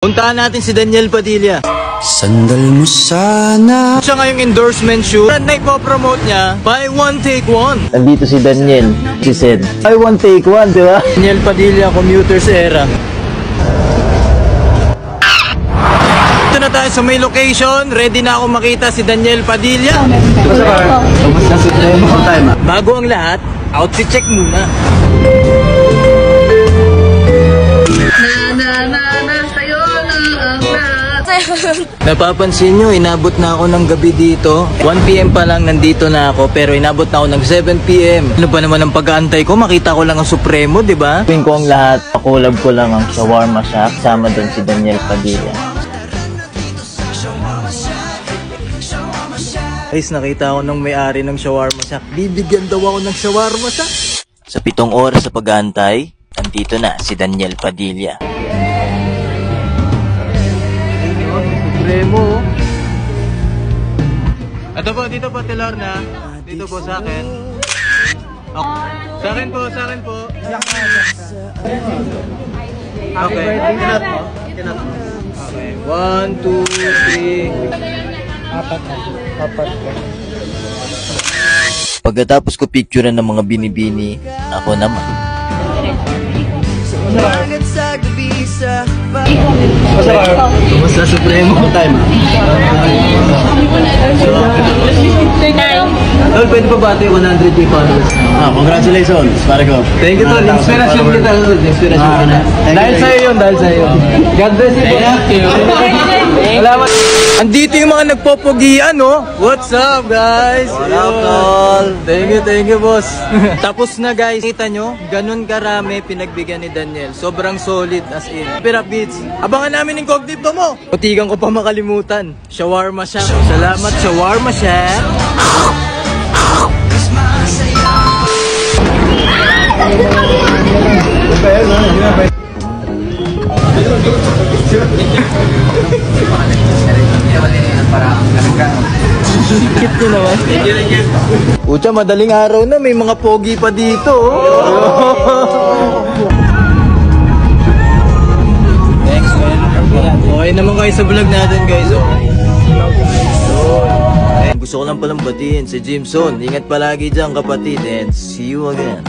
Puntahan natin si Daniel Padilla. Sandal mo sana. Siya ngayong endorsement shoot. Brand na ipopromote niya, buy one, take one. Nandito si Daniel. She said, buy one, take one, di ba? Daniel Padilla, Commuters Era. Ito na tayo sa may location. Ready na ako makita si Daniel Padilla. Bago ang lahat, outfit check muna. Napapansin nyo, inabot na ako ng gabi dito. 1 PM pa lang nandito na ako, pero inabot na ako ng 7 PM. Ano ba naman ang pag-aantay ko? Makita ko lang ang Supremo, di ba? Tuwing ko ang lahat, pakulab ko lang ang shawarma shack. Sama doon si Daniel Padilla. Guys, nakita ako ng may-ari ng shawarma shack. Bibigyan daw ako ng shawarma shack. Sa 7 oras sa pag-aantay, nandito na si Daniel Padilla. Supremo. Ito po, dito po, Tilor na. Dito po sa akin. Okay. Sa akin po, sa akin po. Okay. Okay. 1, 2, 3. Apat. Pagkatapos ko picturean ng mga binibini, ako naman. Basta Supremo time. Tol, pwede pa bati yung 100k followers? Congratulations, pare ko. Thank you, Tol. Inspirasyon kita, Tol. Inspirasyon kita. Dahil sa'yo yun, dahil sa'yo. God bless you. Thank you. Salamat. Andito yung mga nagpopogian, no? What's up, guys? What up, Tol? Thank you, boss. Tapos na, guys. Kita nyo, ganun karami pinagbigyan ni Daniel. Sobrang solid, as in. Pira beats. Abangan namin yung cognito mo. Putigan ko pa makalimutan. Shawarma Shack. Salamat, Shawarma Shack. Kit nyo naman. Ucha, madaling araw na. May mga pogi pa dito. Thanks, man. Okay naman kayo sa vlog natin, guys. Gusto ko lang palang batiin si Jimson. Ingat palagi dyan, kapatid. And see you again.